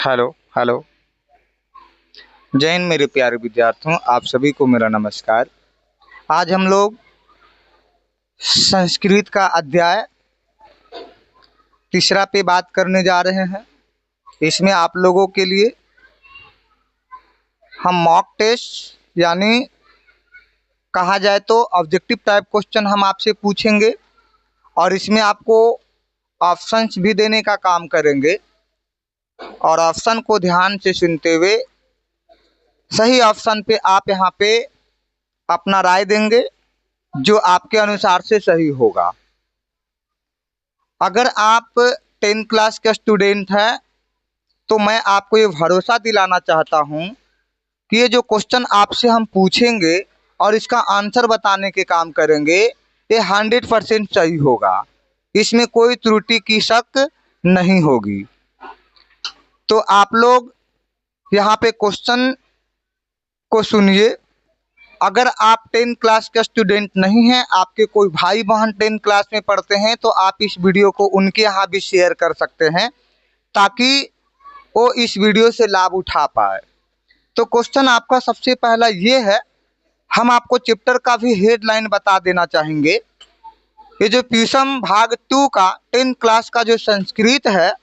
Hello hello. जय हिंद मेरे प्यारे विद्यार्थियों, आप सभी को मेरा नमस्कार। आज हम लोग संस्कृत का अध्याय तीसरा पे बात करने जा रहे हैं। इसमें आप लोगों के लिए हम मॉक टेस्ट यानी कहा जाए तो ऑब्जेक्टिव टाइप क्वेश्चन हम आपसे पूछेंगे और इसमें आपको ऑप्शंस भी देने का काम करेंगे और ऑप्शन को ध्यान से सुनते हुए सही ऑप्शन पे आप यहाँ पे अपना राय देंगे जो आपके अनुसार से सही होगा। अगर आप 10th क्लास के स्टूडेंट हैं तो मैं आपको ये भरोसा दिलाना चाहता हूँ कि ये जो क्वेश्चन आपसे हम पूछेंगे और इसका आंसर बताने के काम करेंगे ये 100% सही होगा, इसमें कोई त्रुटि की शक नहीं होगी। तो आप लोग यहाँ पे क्वेश्चन को सुनिए। अगर आप 10th क्लास के स्टूडेंट नहीं हैं, आपके कोई भाई बहन 10th क्लास में पढ़ते हैं तो आप इस वीडियो को उनके यहाँ भी शेयर कर सकते हैं ताकि वो इस वीडियो से लाभ उठा पाए। तो क्वेश्चन आपका सबसे पहला ये है, हम आपको चैप्टर का भी हेडलाइन बता देना चाहेंगे। ये जो पीसम भाग 2 का 10th क्लास का जो संस्कृत है,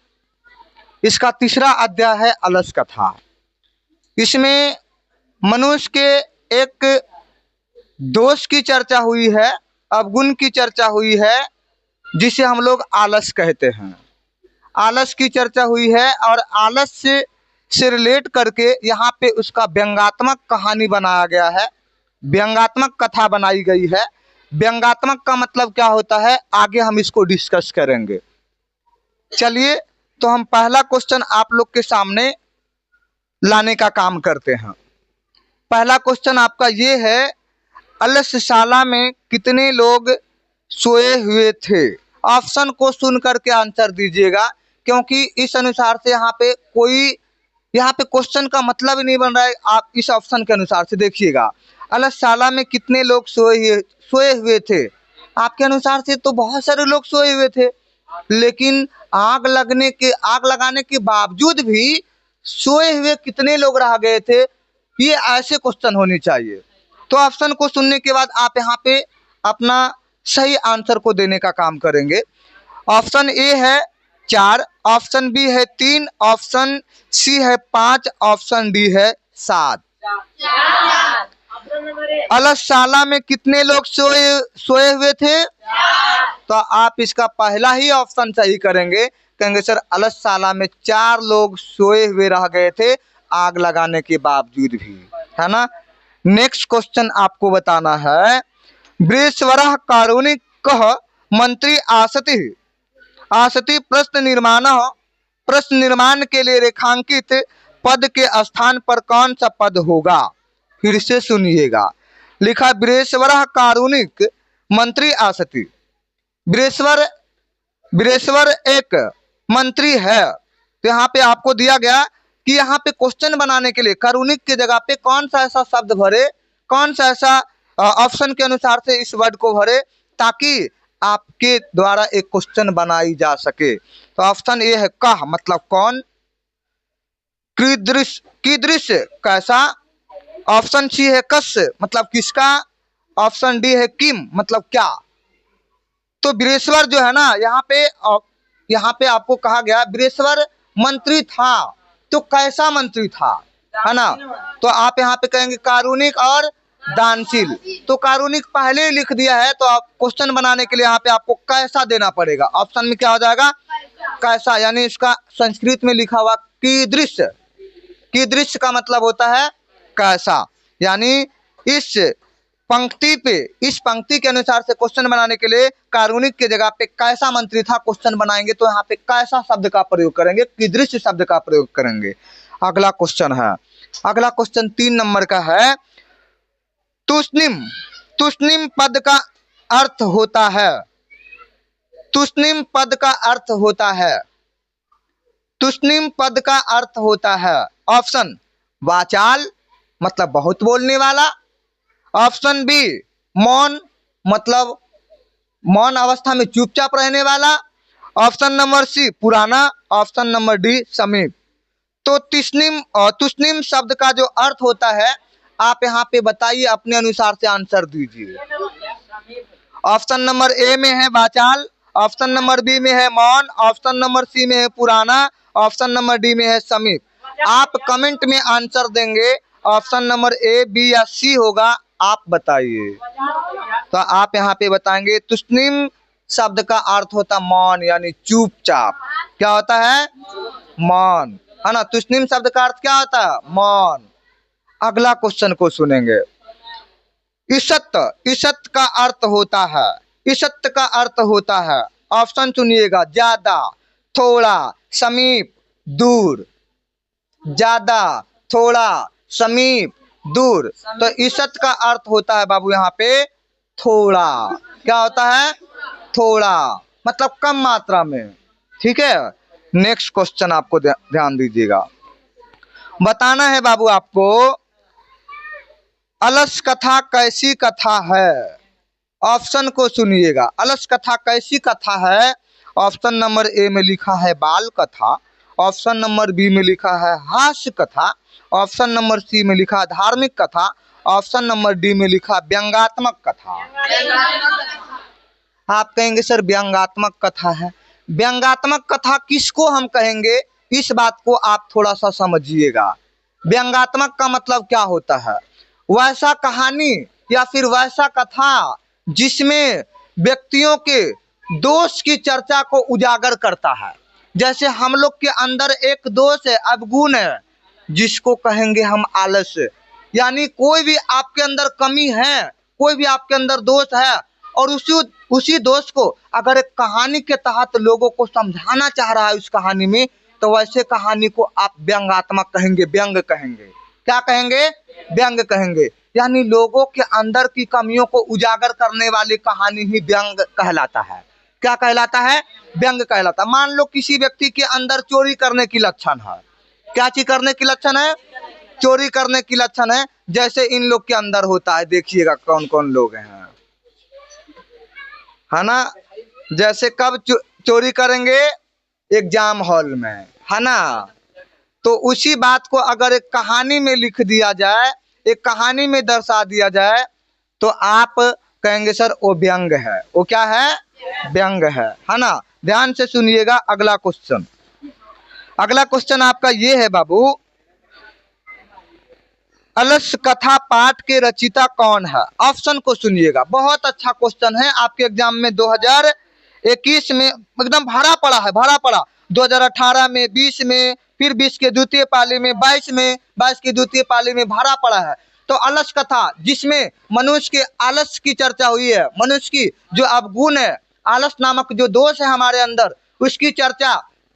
इसका तीसरा अध्याय है अलस कथा। इसमें मनुष्य के एक दोष की चर्चा हुई है, अवगुण की चर्चा हुई है जिसे हम लोग आलस कहते हैं। आलस की चर्चा हुई है और आलस से रिलेट करके यहाँ पे उसका व्यंग्यात्मक कहानी बनाया गया है, व्यंग्यात्मक कथा बनाई गई है। व्यंग्यात्मक का मतलब क्या होता है आगे हम इसको डिस्कस करेंगे। चलिए तो हम पहला क्वेश्चन आप लोग के सामने लाने का काम करते हैं। पहला क्वेश्चन आपका ये है, अलसशाला में कितने लोग सोए हुए थे? ऑप्शन को सुन करके आंसर दीजिएगा क्योंकि इस अनुसार से यहाँ पे क्वेश्चन का मतलब ही नहीं बन रहा है। आप इस ऑप्शन के अनुसार से देखिएगा, अलसशाला में कितने लोग सोए हुए थे। आपके अनुसार से तो बहुत सारे लोग सोए हुए थे, लेकिन आग लगाने के बावजूद भी सोए हुए कितने लोग रह गए थे, ये ऐसे क्वेश्चन होने चाहिए। तो ऑप्शन को सुनने के बाद आप यहाँ पे अपना सही आंसर को देने का काम करेंगे। ऑप्शन ए है 4, ऑप्शन बी है 3, ऑप्शन सी है 5, ऑप्शन डी है 7। अलसशाला में कितने लोग सोए हुए थे? तो आप इसका पहला ही ऑप्शन सही करेंगे, कहेंगे सर अलसशाला में 4 लोग सोए हुए रह गए थे आग लगाने के बावजूद भी, है ना। नेक्स्ट क्वेश्चन आपको बताना है, वृषवरः कारुणिकः मंत्री आसति प्रश्न निर्माण के लिए रेखांकित पद के स्थान पर कौन सा पद होगा? फिर से सुनिएगा, लिखा वृषवरः कारुणिक मंत्री आसति। वृषवर एक मंत्री है, तो यहाँ पे आपको दिया गया कि यहाँ पे क्वेश्चन बनाने के लिए कारुणिक की जगह पे कौन सा ऐसा शब्द भरे, कौन सा ऐसा ऑप्शन के अनुसार से इस वर्ड को भरे ताकि आपके द्वारा एक क्वेश्चन बनाई जा सके। तो ऑप्शन ए है कह मतलब कौन, कीदृश कैसा, ऑप्शन सी है कस मतलब किसका, ऑप्शन डी है किम मतलब क्या। तो वृषवर जो है ना, यहाँ पे आपको कहा गया वृषवर मंत्री था, तो कैसा मंत्री था, है ना। तो आप यहाँ पे कहेंगे कारुणिक और दानशील। तो कारुणिक पहले ही लिख दिया है, तो आप क्वेश्चन बनाने के लिए यहाँ पे आपको कैसा देना पड़ेगा। ऑप्शन में क्या हो जाएगा कैसा, यानी इसका संस्कृत में लिखा हुआ कीदृश का मतलब होता है कैसा, यानी इस पंक्ति के अनुसार से क्वेश्चन बनाने के लिए कारुणिक की जगह पे कैसा मंत्री था क्वेश्चन बनाएंगे तो यहाँ पे कैसा शब्द का प्रयोग करेंगे, कीदृश शब्द का प्रयोग करेंगे। अगला क्वेश्चन 3 नंबर का है, तुष्णिम पद का अर्थ होता है। तुष्णिम पद का अर्थ होता है ऑप्शन वाचाल मतलब बहुत बोलने वाला, ऑप्शन बी मौन मतलब मौन अवस्था में चुपचाप रहने वाला, ऑप्शन नंबर सी पुराना, ऑप्शन नंबर डी समीप। तो तुस्निम शब्द का जो अर्थ होता है आप यहाँ पे बताइए, अपने अनुसार से आंसर दीजिए। ऑप्शन नंबर ए में है वाचाल, ऑप्शन नंबर बी में है मौन, ऑप्शन नंबर सी में है पुराना, ऑप्शन नंबर डी में है समीप। आप कमेंट में आंसर देंगे, ऑप्शन नंबर ए, बी या सी होगा, आप बताइए। तो आप यहाँ पे बताएंगे तुस्निम शब्द का अर्थ होता मौन, यानी चुपचाप। क्या होता है? मौन, है ना। तुस्निम शब्द का अर्थ क्या होता है? मौन। अगला क्वेश्चन को सुनेंगे। ईशत, ईशत का अर्थ होता है, ईशत का अर्थ होता है, ऑप्शन सुनिएगा, ज्यादा, थोड़ा, समीप, दूर। ज्यादा, थोड़ा, समीप, दूर। तो ईशत का अर्थ होता है बाबू यहाँ पे थोड़ा। क्या होता है? थोड़ा, मतलब कम मात्रा में। ठीक है, नेक्स्ट क्वेश्चन आपको ध्यान दीजिएगा। बताना है बाबू आपको, अलस कथा कैसी कथा है? ऑप्शन को सुनिएगा, अलस कथा कैसी कथा है? ऑप्शन नंबर ए में लिखा है बाल कथा, ऑप्शन नंबर बी में लिखा है हास्य कथा, ऑप्शन नंबर सी में लिखा है धार्मिक कथा, ऑप्शन नंबर डी में लिखा व्यंग्यात्मक कथा। आप कहेंगे सर व्यंग्यात्मक कथा है। व्यंग्यात्मक कथा किसको हम कहेंगे, इस बात को आप थोड़ा सा समझिएगा। व्यंग्यात्मक का मतलब क्या होता है? वैसा कहानी या फिर वैसा कथा जिसमें व्यक्तियों के दोष की चर्चा को उजागर करता है। जैसे हम लोग के अंदर एक दोष है, अवगुण है, जिसको कहेंगे हम आलस। यानी कोई भी आपके अंदर कमी है, कोई भी आपके अंदर दोष है, और उसी दोष को अगर एक कहानी के तहत लोगों को समझाना चाह रहा है उस कहानी में, तो वैसे कहानी को आप व्यंग्यात्मक कहेंगे, व्यंग कहेंगे। क्या कहेंगे? व्यंग कहेंगे। यानी लोगों के अंदर की कमियों को उजागर करने वाली कहानी ही व्यंग कहलाता है। क्या कहलाता है? व्यंग कहलाता है। मान लो किसी व्यक्ति के अंदर चोरी करने की लक्षण है। क्या चीज करने की लक्षण है? चोरी करने की लक्षण है। जैसे इन लोग के अंदर होता है, देखिएगा कौन कौन लोग हैं, है ना। जैसे कब चोरी करेंगे? एग्जाम हॉल में, है ना। तो उसी बात को अगर एक कहानी में लिख दिया जाए, एक कहानी में दर्शा दिया जाए, तो आप कहेंगे सर वो व्यंग है। वो क्या है? व्यंग है ना। ध्यान से सुनिएगा अगला क्वेश्चन। अगला क्वेश्चन आपका ये है बाबू, अलस कथा पाठ के रचयिता कौन है? ऑप्शन को सुनिएगा, बहुत अच्छा क्वेश्चन है। आपके एग्जाम में 2021 में एकदम भरा पड़ा है, भरा पड़ा। 2018 में, 20 में, फिर 20 के द्वितीय पाली में, 22 में, 22 की द्वितीय पाली में भरा पड़ा है। तो अलस कथा, जिसमें मनुष्य के आलस की चर्चा हुई है, मनुष्य की जो अवगुण है, आलस नामक जो दोष है हमारे अंदर, उसकी चर्चा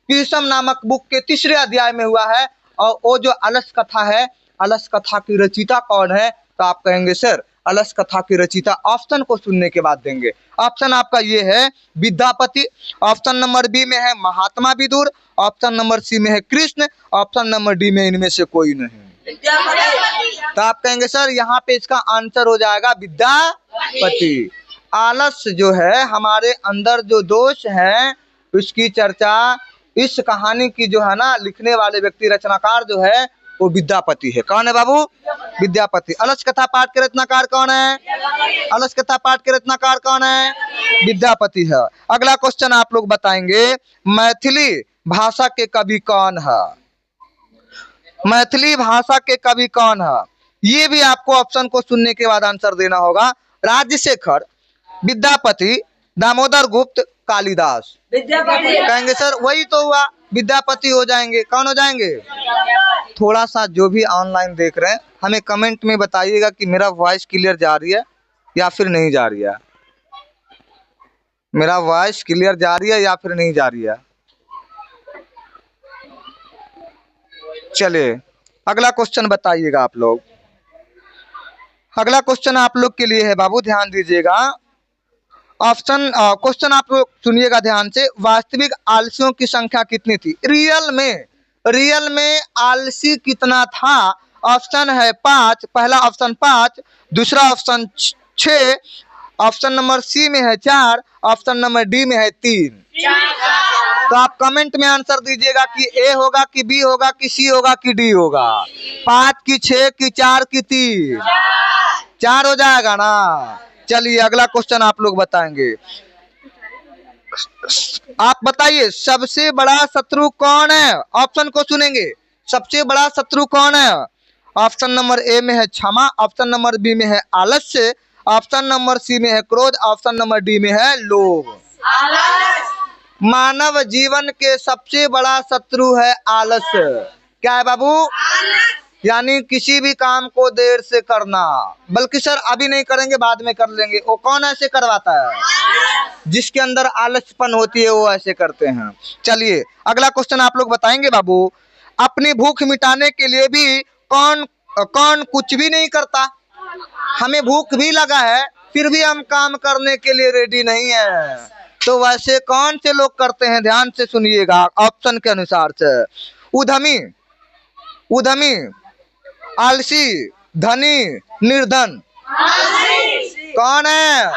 पीसम नामक बुक के 3रे अध्याय में हुआ है। और वो जो अलस कथा है, अलस कथा की रचयिता कौन है? तो आप कहेंगे सर अलस कथा की रचयिता, ऑप्शन को सुनने के बाद देंगे। ऑप्शन आपका ये है विद्यापति, ऑप्शन नंबर बी में है महात्मा विदुर, ऑप्शन नंबर सी में है कृष्ण, ऑप्शन नंबर डी में इनमें से कोई नहीं। तो आप कहेंगे सर यहाँ पे इसका आंसर हो जाएगा विद्यापति। आलस जो है, हमारे अंदर जो दोष है, उसकी चर्चा इस कहानी की जो है ना, लिखने वाले व्यक्ति, रचनाकार जो है, वो विद्यापति है। कौन है बाबू? विद्यापति। अलस कथा पाठ के रचनाकार कौन है? अलस कथा पाठ के रचनाकार कौन है? विद्यापति है। अगला क्वेश्चन आप लोग बताएंगे, मैथिली भाषा के कवि कौन है? मैथिली भाषा के कवि कौन है? ये भी आपको ऑप्शन को सुनने के बाद आंसर देना होगा। राजशेखर, विद्यापति, दामोदर गुप्त, कालिदास। कहेंगे सर वही तो हुआ, विद्यापति हो जाएंगे। कौन हो जाएंगे? थोड़ा सा जो भी ऑनलाइन देख रहे हैं, हमें कमेंट में बताइएगा कि मेरा वॉइस क्लियर जा रही है या फिर नहीं जा रही है। मेरा वॉइस क्लियर जा रही है या फिर नहीं जा रही है। चलिए अगला क्वेश्चन बताइएगा आप लोग। अगला क्वेश्चन आप लोग के लिए है बाबू, ध्यान दीजिएगा। क्वेश्चन आप लोग सुनिएगा ध्यान से। वास्तविक आलसियों की संख्या कितनी थी? रियल में आलसी कितना था? ऑप्शन है 5, पहला ऑप्शन 5, दूसरा ऑप्शन 6, ऑप्शन नंबर सी में है 4, ऑप्शन नंबर डी में है 3। तो आप कमेंट में आंसर दीजिएगा कि ए होगा कि बी होगा कि सी होगा कि डी होगा। 5 की 6 की 4 की 3, 4 हो जाएगा ना। चलिए अगला क्वेश्चन आप लोग बताएंगे। आप बताइए सबसे बड़ा शत्रु कौन है? ऑप्शन को सुनेंगे। सबसे बड़ा शत्रु कौन है? ऑप्शन नंबर ए में है क्षमा, ऑप्शन नंबर बी में है आलस्य, ऑप्शन नंबर सी में है क्रोध, ऑप्शन नंबर डी में है लोभ। मानव जीवन के सबसे बड़ा शत्रु है आलस्य। क्या है बाबू? यानी किसी भी काम को देर से करना। बल्कि सर अभी नहीं करेंगे बाद में कर लेंगे, वो कौन ऐसे करवाता है? जिसके अंदर आलस्यपन होती है वो ऐसे करते हैं। चलिए अगला क्वेश्चन आप लोग बताएंगे बाबू। अपनी भूख मिटाने के लिए भी कौन कौन कुछ भी नहीं करता। हमें भूख भी लगा है फिर भी हम काम करने के लिए रेडी नहीं है। तो वैसे कौन से लोग करते हैं? ध्यान से सुनिएगा ऑप्शन के अनुसार से। उद्यमी, उद्यमी, आलसी, धनी, निर्धन। कौन है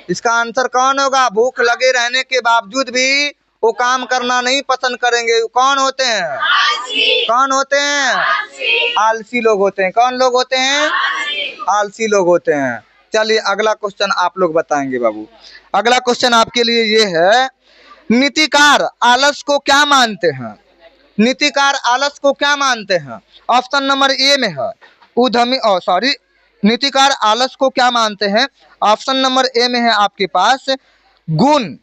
इसका आंसर? कौन होगा? भूख लगे रहने के बावजूद भी वो काम करना नहीं पसंद करेंगे। कौन होते हैं? कौन होते हैं? आलसी लोग होते हैं। कौन लोग होते हैं? आलसी लोग होते हैं। चलिए अगला क्वेश्चन आप लोग बताएंगे बाबू। अगला क्वेश्चन आपके लिए ये है, नीतिकार आलस को क्या मानते हैं? नीतिकार आलस को क्या मानते हैं? ऑप्शन नंबर ए में है उद्यमी, नीतिकार आलस को क्या मानते हैं? ऑप्शन नंबर ए में है आपके पास गुण,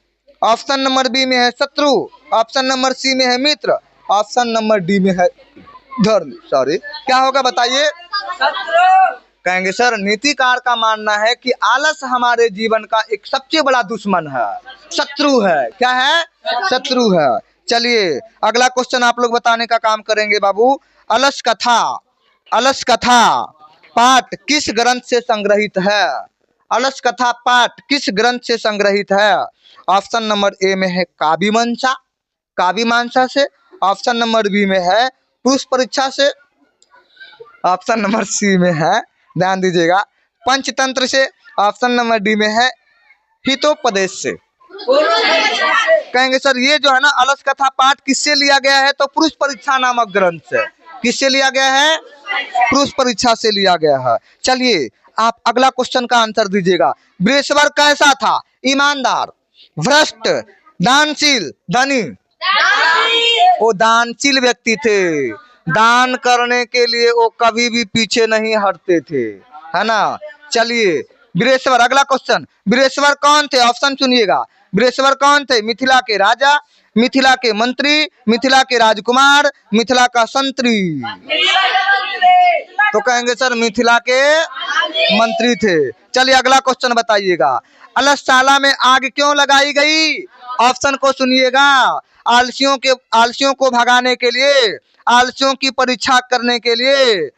ऑप्शन नंबर बी में है शत्रु, ऑप्शन नंबर सी में है मित्र, ऑप्शन नंबर डी में है धर्म। क्या होगा बताइए? कहेंगे सर नीतिकार का मानना है कि आलस हमारे जीवन का एक सबसे बड़ा दुश्मन है, शत्रु है। क्या है? शत्रु है। चलिए अगला क्वेश्चन आप लोग बताने का काम करेंगे बाबू। अलस कथा, अलस कथा पाठ किस ग्रंथ से संग्रहित है? अलस कथा पाठ किस ग्रंथ से संग्रहित है? ऑप्शन नंबर ए में है काव्यमीमांसा, काव्यमीमांसा से, ऑप्शन नंबर बी में है पुरुष परीक्षा से, ऑप्शन नंबर सी में है, ध्यान दीजिएगा, पंचतंत्र से, ऑप्शन नंबर डी में है हितोपदेश से। कहेंगे सर ये जो है ना अलस कथा पाठ किससे लिया गया है? तो पुरुष परीक्षा नामक ग्रंथ से। किससे लिया गया है? पुरुष परीक्षा से लिया गया है। चलिए आप अगला क्वेश्चन का आंसर दीजिएगा। बृहस्पति कैसा था? ईमानदार, भ्रष्ट, दानशील, धनी। वो दानशील व्यक्ति थे। दान करने के लिए वो कभी भी पीछे नहीं हटते थे, है ना। चलिए बृहस्पति, अगला क्वेश्चन, बृहस्पति कौन थे? ऑप्शन सुनिएगा। बृहस्पति कौन थे? मिथिला के राजा, मिथिला के मंत्री, मिथिला के राजकुमार, मिथिला का संतरी। तो कहेंगे सर मिथिला के मंत्री थे। चलिए अगला क्वेश्चन बताइएगा। अलसशाला में आग क्यों लगाई गई? ऑप्शन को सुनिएगा। आलसियों को भगाने के लिए, आलसियों की परीक्षा करने के लिए,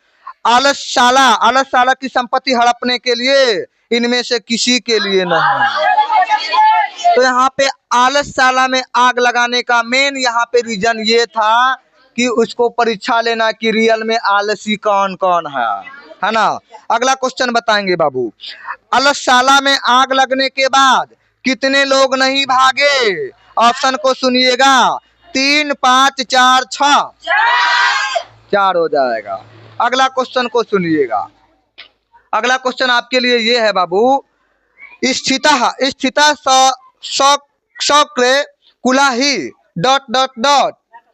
आलसशाला की संपत्ति हड़पने के लिए, इनमें से किसी के लिए नहीं। तो यहाँ पे आलसशाला में आग लगाने का मेन यहाँ पे रीजन ये था कि उसको परीक्षा लेना कि रियल में आलसी कौन कौन है ना। अगला क्वेश्चन बताएंगे बाबू। अलसशाला में आग लगने के बाद कितने लोग नहीं भागे? ऑप्शन को सुनिएगा। 3, 5, 4, 6। 4 हो जाएगा। अगला क्वेश्चन को सुनिएगा। अगला क्वेश्चन आपके लिए ये है बाबू। स्थिता शौक्रे कुलाही ...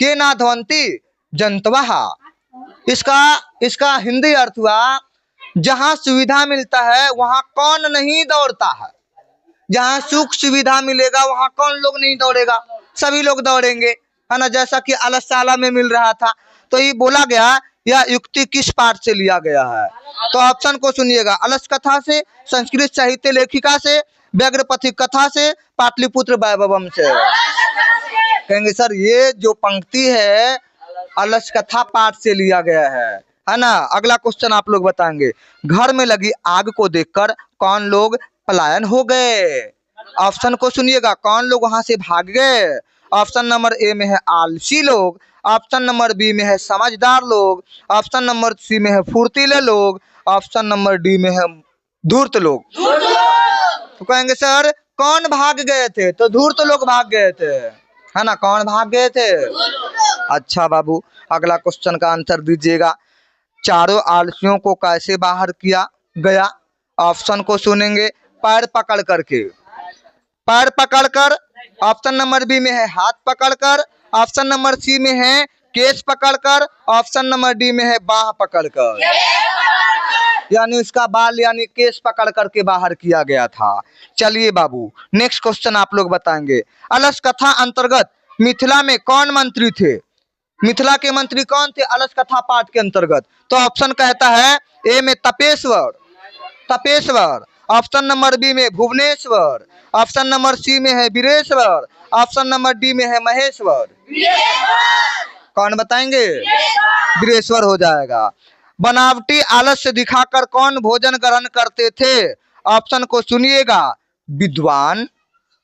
के नाध्वंती जंतवः। इसका हिंदी अर्थ हुआ जहां सुविधा मिलता है वहां कौन नहीं दौड़ता है। जहां सुख सुविधा मिलेगा वहां कौन लोग नहीं दौड़ेगा? सभी लोग दौड़ेंगे, है ना। जैसा कि अलसशाला में मिल रहा था। तो ये बोला गया, यह युक्ति किस पाठ से लिया गया है? तो ऑप्शन को सुनिएगा। अलस कथा से, संस्कृत साहित्य लेखिका से, व्याघ्रपथिक कथा से, पाटलिपुत्र वैभवम से। कहेंगे सर ये जो पंक्ति है अलस कथा पाठ से लिया गया है ना। अगला क्वेश्चन आप लोग बताएंगे। घर में लगी आग को देखकर कौन लोग पलायन हो गए? ऑप्शन को सुनिएगा। कौन लोग वहां से भाग गए? ऑप्शन नंबर ए में है आलसी लोग, ऑप्शन नंबर बी में है समझदार लोग, ऑप्शन नंबर सी में है फुर्तीले लोग, ऑप्शन नंबर डी में है धूर्त लोग। तो कहेंगे सर कौन भाग गए थे? तो धूर्त लोग भाग गए थे। है ना, कौन भाग गए थे? अच्छा बाबू, अगला क्वेश्चन का आंसर दीजिएगा। चारों आलसियों को कैसे बाहर किया गया? ऑप्शन को सुनेंगे। पैर पकड़ करके, पैर पकड़कर, ऑप्शन नंबर बी में है हाथ पकड़कर, ऑप्शन नंबर सी में है केस पकड़कर, ऑप्शन नंबर डी में है बाह पकड़कर। यानी उसका बाल यानी केस पकड़ करके बाहर किया गया था। चलिए बाबू, नेक्स्ट क्वेश्चन आप लोग बताएंगे। अलस कथा अंतर्गत मिथिला में कौन मंत्री थे? मिथिला के मंत्री कौन थे अलस कथा पाठ के अंतर्गत? तो ऑप्शन कहता है ए में Tapeshwar, Tapeshwar, option number B में भुवनेश्वर, ऑप्शन नंबर सी में है वीरेश्वर, ऑप्शन नंबर डी में है महेश्वर। कौन बताएंगे? वीरेश्वर हो जाएगा। बनावटी आलस्य दिखाकर कौन भोजन ग्रहण करते थे? ऑप्शन को सुनिएगा। विद्वान,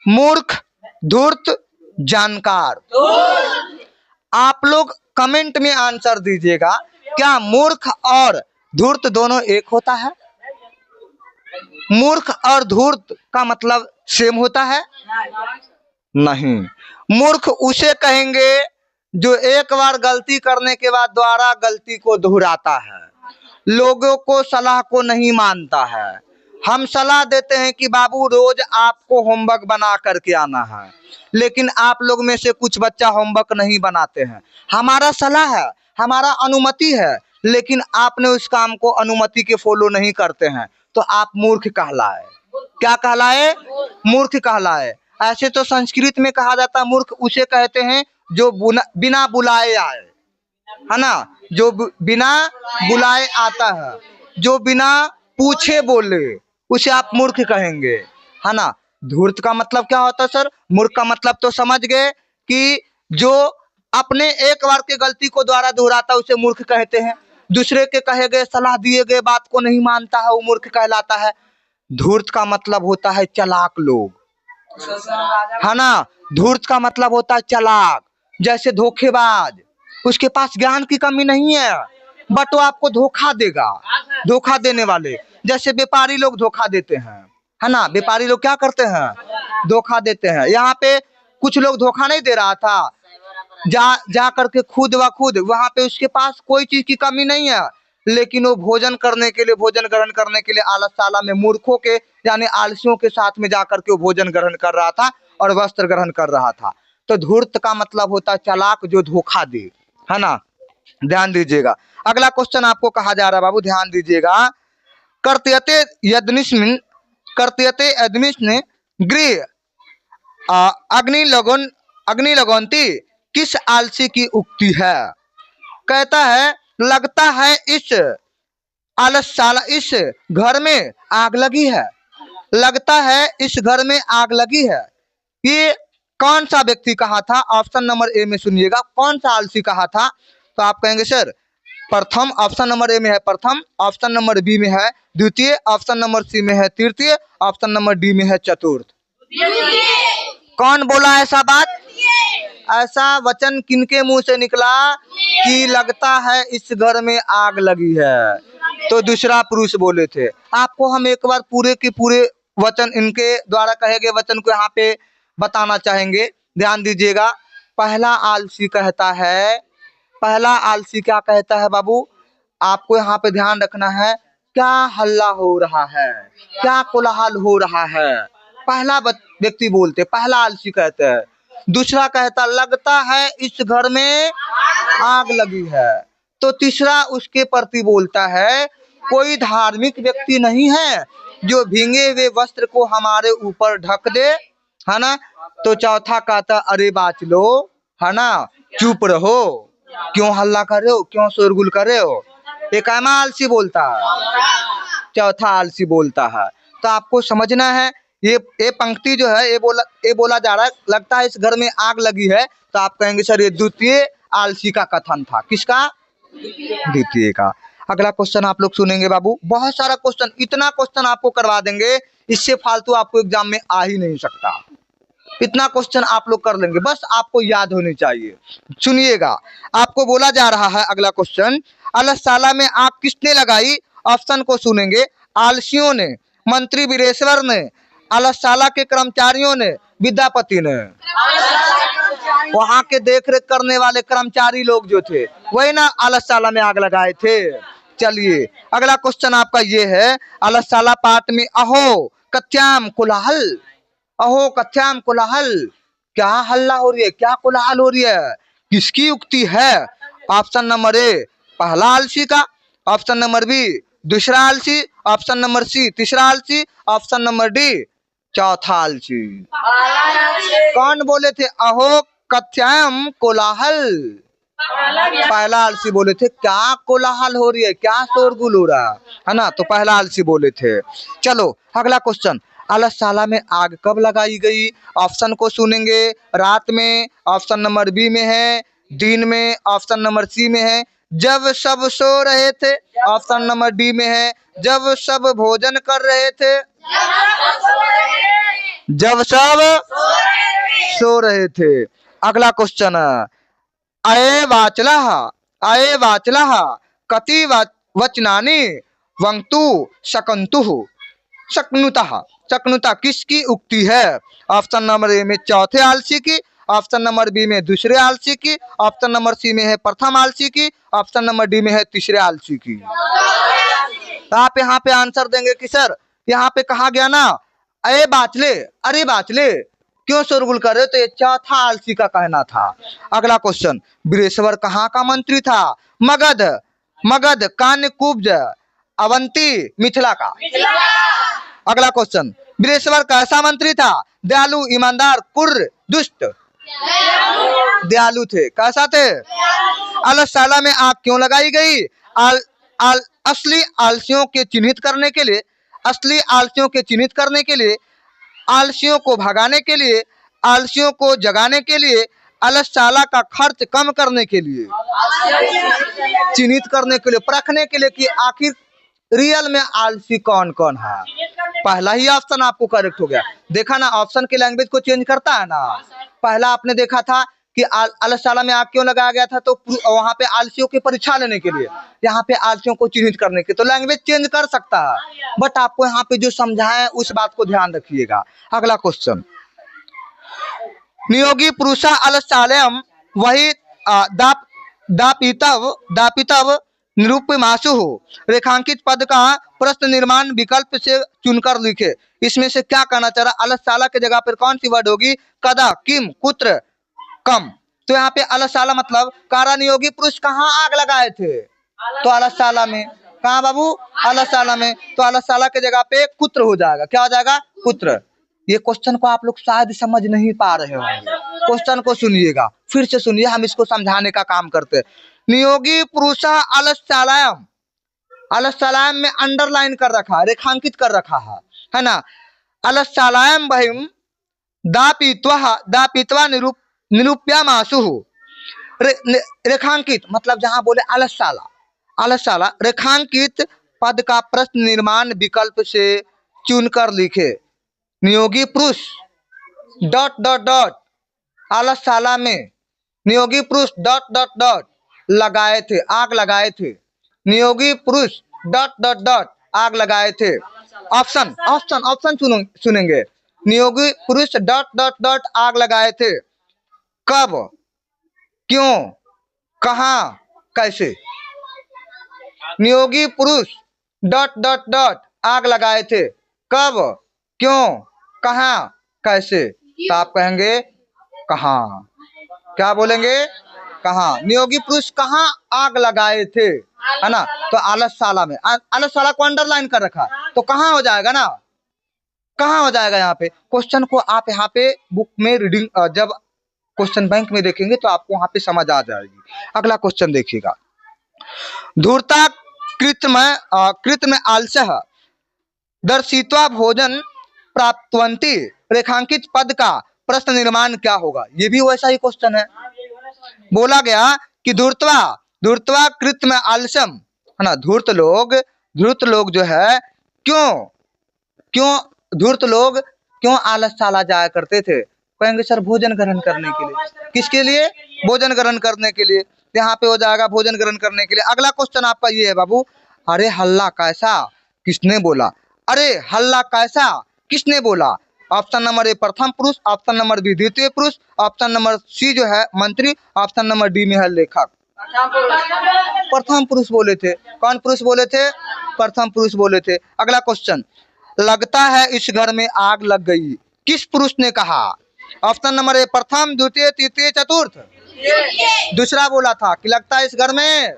मूर्ख, धूर्त, जानकार। आप लोग कमेंट में आंसर दीजिएगा, क्या मूर्ख और धूर्त दोनों एक होता है? मूर्ख और धूर्त का मतलब सेम होता है? नहीं। मूर्ख उसे कहेंगे जो एक बार गलती करने के बाद दोबारा गलती को दोहराता है, लोगों को सलाह को नहीं मानता है। हम सलाह देते हैं कि बाबू रोज आपको होमवर्क बना करके आना है, लेकिन आप लोग में से कुछ बच्चा होमवर्क नहीं बनाते हैं। हमारा सलाह है, हमारा अनुमति है, लेकिन आपने उस काम को अनुमति के फॉलो नहीं करते हैं, तो आप मूर्ख कहलाए। क्या कहलाए? मूर्ख कहलाए। ऐसे तो संस्कृत में कहा जाता है मूर्ख उसे कहते हैं जो बिना बुलाए आए, है ना, जो बिना बुलाए आता है, जो बिना पूछे बोले, उसे आप मूर्ख कहेंगे, है ना। धूर्त का मतलब क्या होता है सर? मूर्ख का मतलब तो समझ गए कि जो अपने एक बार के गलती को दोबारा दोहराता है उसे मूर्ख कहते हैं। दूसरे के कहे गए सलाह दिए गए बात को नहीं मानता है वो मूर्ख कहलाता है। धूर्त का मतलब होता है चालाक लोग, है ना। धूर्त का मतलब होता है चालाक, जैसे धोखेबाज। उसके पास ज्ञान की कमी नहीं है, बट वो आपको धोखा देगा। धोखा देने वाले जैसे व्यापारी लोग धोखा देते हैं, है ना। व्यापारी लोग क्या करते हैं? धोखा देते हैं। यहाँ पे कुछ लोग धोखा नहीं दे रहा था, जा करके खुद व खुद वहां पे उसके पास कोई चीज की कमी नहीं है, लेकिन वो भोजन करने के लिए, भोजन ग्रहण करने के लिए आलसशाला में मूर्खों के यानी आलसियों के साथ में जाकर के वो भोजन ग्रहण कर रहा था और वस्त्र ग्रहण कर रहा था। तो धूर्त का मतलब होता है चालाक जो धोखा दे, है ना। ध्यान दीजिएगा। अगला क्वेश्चन आपको कहा जा रहा है बाबू, ध्यान दीजिएगा। कर्तयते यज्ञस्मिन्, कर्तयते यज्ञस्मिन् गृह अग्नि लगोन्ति किस आलसी की उक्ति है? कहता है लगता है इस आलसशाला, इस घर में आग लगी है। लगता है इस घर में आग लगी है। ये कौन सा व्यक्ति कहा था? ऑप्शन नंबर ए में सुनिएगा, कौन सा आलसी कहा था? तो आप कहेंगे सर प्रथम, ऑप्शन नंबर ए में है प्रथम, ऑप्शन नंबर बी में है द्वितीय, ऑप्शन नंबर सी में है तृतीय, ऑप्शन नंबर डी में है चतुर्थ। कौन बोला ऐसा बात? ऐसा वचन किनके मुंह से निकला कि लगता है इस घर में आग लगी है? तो दूसरा पुरुष बोले थे। आपको हम एक बार पूरे के पूरे वचन इनके द्वारा कहे गए वचन को यहाँ पे बताना चाहेंगे। ध्यान दीजिएगा। पहला आलसी कहता है, पहला आलसी क्या कहता है बाबू? आपको यहाँ पे ध्यान रखना है, क्या हल्ला हो रहा है, क्या कोलाहल हो रहा है, पहला व्यक्ति बोलते, पहला आलसी कहते हैं। दूसरा कहता लगता है इस घर में आग लगी है। तो तीसरा उसके प्रति बोलता है कोई धार्मिक व्यक्ति नहीं है जो भींगे हुए वस्त्र को हमारे ऊपर ढक दे, है ना। तो चौथा कहता अरे बाच लो, है ना, चुप रहो, क्यों हल्ला कर रहे हो, क्यों शोरगुल कर रहे हो। एक आलसी बोलता है, चौथा आलसी बोलता है। तो आपको समझना है ये पंक्ति जो है ये बोला जा रहा है लगता है इस घर में आग लगी है। तो आप कहेंगे सर ये द्वितीय आलसी का कथन था। किसका? द्वितीय का। अगला क्वेश्चन आप लोग सुनेंगे बाबू। बहुत सारा क्वेश्चन, इतना क्वेश्चन आपको करवा देंगे, इससे फालतू आपको एग्जाम में आ ही नहीं सकता। इतना क्वेश्चन आप लोग कर लेंगे, बस आपको याद होनी चाहिए। सुनिएगा, आपको बोला जा रहा है अगला क्वेश्चन, अलसशाला में आग किसने लगाई? ऑप्शन को सुनेंगे। आलसियों ने, मंत्री वीरेश्वर ने, अलसशाला के कर्मचारियों ने, विद्यापति ने। वहां के देख रेख करने वाले कर्मचारी लोग जो थे वही ना आलसशाला में आग लगाए थे। चलिए अगला क्वेश्चन आपका ये है, आलसशाला पाठ में अहो कथ्याम कोलाहल, अहो कथ्याम कोलाहल, क्या हल्ला हो रही है, क्या कोलाहल हो रही है, किसकी उक्ति है? ऑप्शन नंबर ए पहला आलसी का, ऑप्शन नंबर बी दूसरा आलसी, ऑप्शन नंबर सी तीसरा आलसी, ऑप्शन नंबर डी चौथा आलसी। कौन बोले थे अहो कथ्याम कोलाहल? पहला आलसी बोले थे। क्या कोलाहल हो रही है, क्या शोरगुल हो रहा है ना, तो पहला आलसी बोले थे। चलो अगला क्वेश्चन, आलसशाला में आग कब लगाई गई? ऑप्शन को सुनेंगे, रात में ऑप्शन नंबर बी में है, दिन में ऑप्शन नंबर सी में है, जब सब सो रहे थे ऑप्शन नंबर डी में है, जब सब भोजन कर रहे थे, जब सब सो रहे थे। अगला क्वेश्चन, अये वाचलः, अये वाचलः कति वचनानि वंतु शकन्तुः शक्नुतः, शक्नुतः किसकी उक्ति है? ऑप्शन नंबर ए में चौथे आलसी की, ऑप्शन नंबर बी में दूसरे आलसी की, ऑप्शन नंबर सी में है प्रथम आलसी की, ऑप्शन नंबर डी में है तीसरे आलसी की। तो आप यहाँ पे आंसर देंगे कि सर यहाँ पे कहा गया ना अरे बाचले, अरे बाचले क्यों शोरगुल कर रहे हो, तो ये चौथा आलसी का कहना था। अगला क्वेश्चन, बिरेश्वर कहाँ का मंत्री था? मगध, मगध कान्यकुब्ज अवंती मिथिला का। अगला क्वेश्चन, बिरेश्वर कैसा मंत्री था? दयालु ईमानदार कुर्र दुष्ट? दयालु थे। कैसा थे? आलसशाला में आग क्यों लगाई गई? असली आलसियों के चिन्हित करने के लिए, असली आलसियों के चिन्हित करने के लिए, आलसियों को भगाने के लिए, आलसियों को जगाने के लिए, आलसशाला का खर्च कम करने के लिए, चिन्हित करने के लिए, परखने के लिए कि आखिर रियल में आलसी कौन कौन है। पहला ही ऑप्शन आपको करेक्ट हो गया। देखा ना ऑप्शन के लैंग्वेज को चेंज करता है ना। पहला आपने देखा था कि आलसशाला में आग क्यों लगाया गया था, तो वहां पे आलसियों की परीक्षा लेने के लिए, यहाँ पे आलसियों को चिन्हित करने के, तो लैंग्वेज चेंज कर सकता है, बट आपको यहाँ पे जो समझाए उस बात को ध्यान रखिएगा। अगला क्वेश्चन, नियोगी पुरुषा आलसशालायां वही दापितव निरूपमासु रेखांकित पद का प्रश्न निर्माण विकल्प से चुनकर लिखे। इसमें से क्या कहना चाह रहा? आलसशाला के जगह पर कौन सी वर्ड होगी? कदा, किम, कुत्र, कम। तो यहाँ पे आलसशाला मतलब कारानियोगी पुरुष कहाँ आग लगाए थे? तो आलसशाला में। कहाँ बाबू? आलसशाला में। तो आलसशाला के जगह पे कुत्र हो जाएगा। क्या हो जाएगा? कुत्र। ये क्वेश्चन को आप लोग शायद समझ नहीं पा रहे होंगे, क्वेश्चन को सुनिएगा, फिर से सुनिए, हम इसको समझाने का काम करते हैं। नियोगी पुरुषा आलसशालायां, आलसशालायां में अंडरलाइन कर रखा है, रेखांकित कर रखा है ना। आलसशालायां बहिं दापित्वा निरूप्यामासु, रेखांकित मतलब जहां बोले आलसशाला, आलसशाला रेखांकित पद का प्रश्न निर्माण विकल्प से चुनकर लिखे। नियोगी पुरुष डॉट डॉट डॉट आलसशाला में नियोगी पुरुष डॉट डॉट डॉट लगाए थे, आग लगाए थे। नियोगी पुरुष डॉट डॉट डॉट आग लगाए थे। ऑप्शन ऑप्शन ऑप्शन सुनेंगे। नियोगी पुरुष डॉट डॉट डॉट आग लगाए थे। कब, क्यों, कहां, कैसे। नियोगी पुरुष डॉट डॉट डॉट आग लगाए थे। कब, क्यों, कहां, कैसे। तो आप कहेंगे कहां। क्या बोलेंगे? कहां। नियोगी पुरुष कहां आग लगाए थे, है ना। तो आलसशाला में, आलसशाला को अंडरलाइन कर रखा, तो कहां हो जाएगा ना, कहां हो जाएगा। यहाँ पे क्वेश्चन को आप यहाँ पे बुक में रीडिंग, जब क्वेश्चन बैंक में देखेंगे तो आपको वहां पे समझ आ जाएगी। अगला क्वेश्चन देखिएगा, धूर्ता कृत में आलस्यः दर्शित्वा भोजन प्राप्तवन्ति रेखांकित पद का प्रश्न निर्माण क्या होगा? ये भी वैसा ही क्वेश्चन है। बोला गया कि धूर्त्वा कृत में आलस्यम, है ना। धूर्त लोग जो है क्यों धूर्त लोग क्यों आलसशाला जाया करते थे? कहेंगे सर भोजन ग्रहण करने के लिए। किसके लिए? भोजन ग्रहण करने के लिए। यहाँ पे हो जाएगा भोजन ग्रहण करने के लिए। अगला क्वेश्चन आपका ये है बाबू, अरे हल्ला कैसा किसने बोला? अरे हल्ला कैसा किसने बोला? ऑप्शन नंबर ए प्रथम पुरुष, ऑप्शन नंबर बी द्वितीय पुरुष, ऑप्शन नंबर सी जो है मंत्री, ऑप्शन नंबर डी में है लेखक। प्रथम पुरुष बोले थे। कौन पुरुष बोले थे? प्रथम पुरुष बोले थे। अगला क्वेश्चन, लगता है इस घर में आग लग गई, किस पुरुष ने कहा? ऑप्शन नंबर ए प्रथम, द्वितीय, तृतीय, चतुर्थ। दूसरा बोला था कि लगता है इस घर में।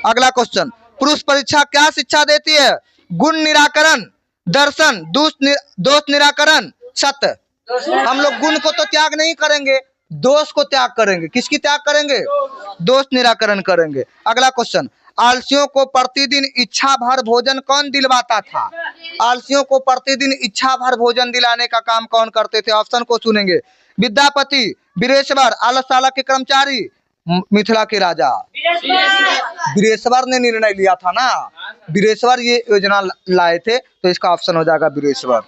अगला क्वेश्चन, पुरुष परीक्षा क्या शिक्षा देती है? गुण निराकरण, दर्शन, दोष निराकरण, सत्य। हम लोग गुण को तो त्याग नहीं करेंगे, दोष को त्याग करेंगे। किसकी त्याग करेंगे? दोष निराकरण करेंगे। अगला क्वेश्चन, आलसियों को प्रतिदिन इच्छा भर भोजन कौन दिलवाता था? आलसियों को प्रतिदिन इच्छा भर भोजन दिलाने का काम कौन करते थे? ऑप्शन को सुनेंगे, विद्यापति, वीरेश्वर, आलसशाला के कर्मचारी, मिथिला के राजा। वीरेश्वर ने निर्णय लिया था ना, वीरेश्वर ये योजना लाए थे, तो इसका ऑप्शन हो जाएगा वीरेश्वर।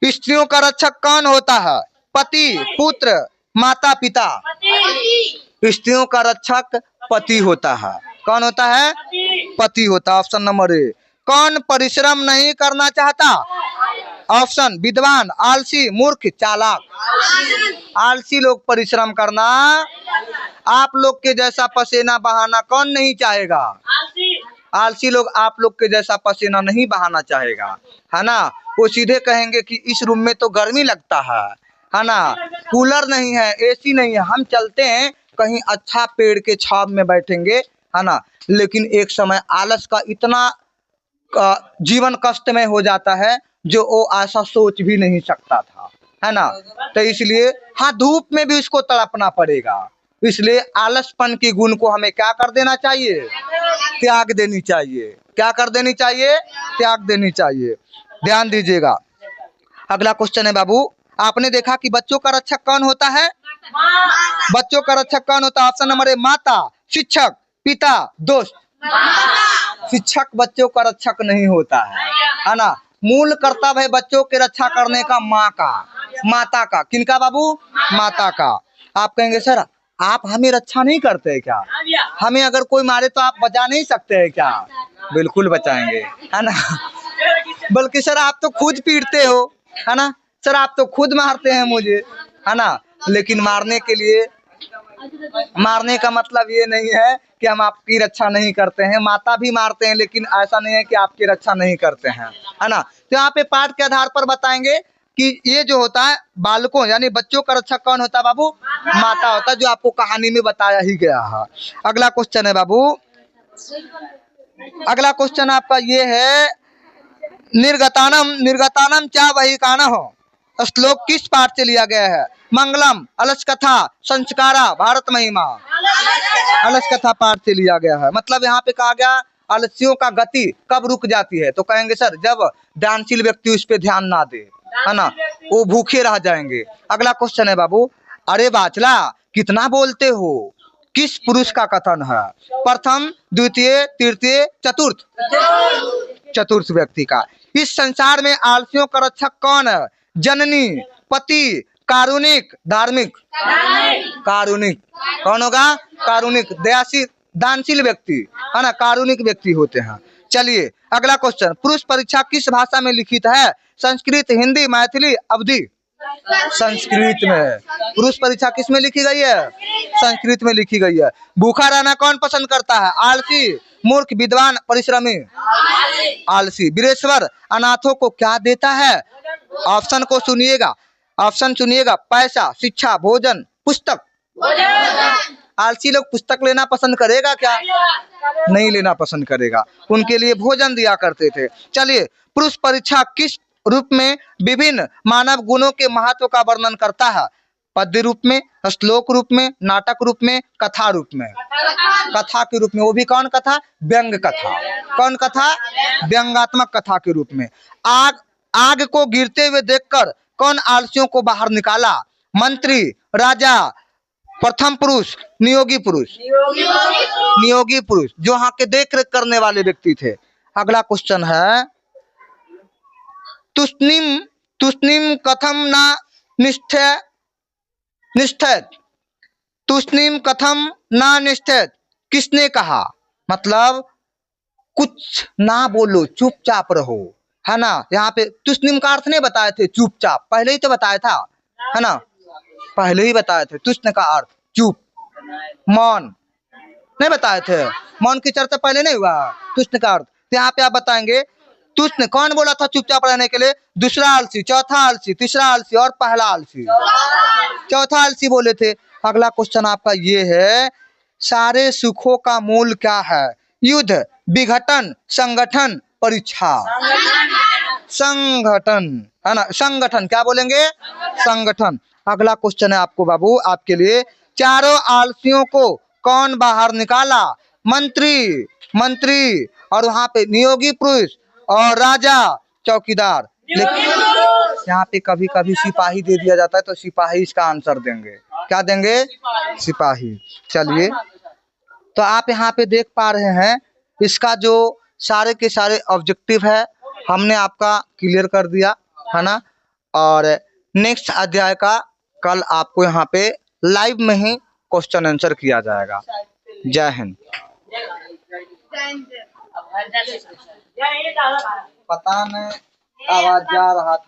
स्त्रियों का रक्षक कौन होता है? पति, पुत्र, माता पिता। स्त्रियों का रक्षक पति होता है। कौन होता है? पति होता है। Option number A. कौन परिश्रम नहीं करना चाहता? ऑप्शन, विद्वान, आलसी, मूर्ख, चालाक। आलसी लोग परिश्रम करना, आप लोग के जैसा पसीना बहाना कौन नहीं चाहेगा? आलसी लोग आप लोग के जैसा पसीना नहीं बहाना चाहेगा, है ना। वो सीधे कहेंगे कि इस रूम में तो गर्मी लगता है ना, कूलर नहीं है, एसी नहीं है, हम चलते हैं कहीं अच्छा पेड़ के छाव में बैठेंगे, है ना। लेकिन एक समय आलस का इतना जीवन कष्ट में हो जाता है जो वो ऐसा सोच भी नहीं सकता था, है ना। तो इसलिए हाँ, धूप में भी उसको तड़पना पड़ेगा। इसलिए आलसपन की गुण को हमें क्या कर देना चाहिए? त्याग देनी चाहिए। क्या कर देनी चाहिए? त्याग देनी चाहिए। ध्यान दीजिएगा। अगला क्वेश्चन है बाबू, आपने देखा कि बच्चों का रक्षक कौन होता है? बच्चों का रक्षक कौन होता है? ऑप्शन नंबर ए माता, शिक्षक, पिता, दोस्त। शिक्षक बच्चों का रक्षक नहीं होता है ना। मूल कर्तव्य है बच्चों की रक्षा करने का माँ का, माता का। किनका बाबू? माता का। आप कहेंगे सर आप हमें रक्षा नहीं करते हैं क्या? हमें अगर कोई मारे तो आप बचा नहीं सकते हैं क्या? बिल्कुल बचाएंगे, है ना। बल्कि सर आप तो खुद पीटते हो, है ना। सर आप तो खुद मारते हैं मुझे, है ना। लेकिन मारने के लिए, मारने का मतलब ये नहीं है कि हम आपकी रक्षा नहीं करते हैं। माता भी मारते हैं, लेकिन ऐसा नहीं है कि आपकी रक्षा नहीं करते हैं, है ना। तो यहाँ पे पाठ के आधार पर बताएंगे कि ये जो होता है बालकों यानी बच्चों का रक्षक कौन होता है बाबू? माता होता है, जो आपको कहानी में बताया ही गया है। अगला क्वेश्चन है बाबू, अगला क्वेश्चन आपका ये है, निर्गतानम चा वही काना हो, श्लोक किस पाठ से लिया गया है? मंगलम, अलस कथा, संस्कारा, भारत महिमा। अलस कथा पाठ से लिया गया है। मतलब यहाँ पे कहा गया आलस्यों का गति कब रुक जाती है? तो कहेंगे सर जब दानशील व्यक्ति उस पर ध्यान ना दे, है ना, वो भूखे रह जाएंगे। अगला क्वेश्चन है बाबू, अरे बाचला कितना बोलते हो, किस पुरुष का कथन है? प्रथम, द्वितीय, तृतीय, चतुर्थ। चतुर्थ व्यक्ति का। इस संसार में आलसियों का रक्षक कौन है? जननी, पति, कारुणिक, धार्मिक। कारुणिक कौन होगा? कारुणिक, दयाशील, दानशील व्यक्ति, है ना, कारुणिक व्यक्ति होते हैं। चलिए अगला क्वेश्चन, पुरुष परीक्षा किस भाषा में लिखित है? संस्कृत, हिंदी, मैथिली, अवधी। संस्कृत में। पुरुष परीक्षा किस में लिखी गई है? संस्कृत में लिखी गई है। भूखा रहना कौन पसंद करता है? आलसी, मूर्ख, विद्वान, परिश्रमी। आलसी। वीरेश्वर अनाथों को क्या देता है? ऑप्शन को सुनिएगा, ऑप्शन सुनिएगा, पैसा, शिक्षा, भोजन, पुस्तक। आलसी लोग पुस्तक लेना पसंद करेगा क्या? नहीं लेना पसंद करेगा, उनके लिए भोजन दिया करते थे। चलिए, पुरुष परीक्षा किस रूप में विभिन्न मानव गुणों के महत्व का वर्णन करता है? पद्य रूप में, श्लोक रूप में, नाटक रूप में, कथा रूप में। कथा के रूप में, वो भी कौन कथा? व्यंग कथा। कौन कथा? व्यंगात्मक कथा के रूप में। आग को गिरते हुए देखकर कौन आलसियों को बाहर निकाला? मंत्री, राजा, प्रथम पुरुष, नियोगी पुरुष। नियोगी पुरुष जो वहां के देख रेख करने वाले व्यक्ति थे। अगला क्वेश्चन है, तुष्णिम कथम ना निष्ठेत। तुष्णिम कथम ना निष्ठेत किसने कहा? मतलब कुछ ना बोलो, चुपचाप रहो, है ना। यहाँ पे तुष्णिम का अर्थ नहीं बताए थे, चुपचाप, पहले ही तो बताया था, है ना, पहले ही बताए थे। तुष्ण का अर्थ चुप, मौन, नहीं बताए थे, मौन की चर्चा पहले नहीं हुआ। तुष्ण का अर्थ, तो यहाँ पे आप बताएंगे तुष्ण कौन बोला था चुपचाप रहने के लिए? दूसरा आलसी, चौथा आलसी, तीसरा आलसी और पहला आलसी। चौथा आलसी बोले थे। अगला क्वेश्चन आपका ये है, सारे सुखों का मूल क्या है? युद्ध, विघटन, संगठन, परीक्षा। संगठन, है ना, संगठन, क्या बोलेंगे? संगठन। अगला क्वेश्चन है आपको बाबू, आपके लिए, चारों आलसियों को कौन बाहर निकाला? मंत्री, मंत्री, और वहां पे नियोगी पुरुष, और राजा, चौकीदार। लेकिन यहाँ पे कभी कभी सिपाही दे दिया जाता है, तो सिपाही इसका आंसर देंगे। क्या देंगे? सिपाही। चलिए, तो आप यहाँ पे देख पा रहे हैं, इसका जो सारे के सारे ऑब्जेक्टिव है हमने आपका क्लियर कर दिया, है ना। और नेक्स्ट अध्याय का कल आपको यहाँ पे लाइव में ही क्वेश्चन आंसर किया जाएगा। जय हिंद। पता नहीं आवाज जा रहा था।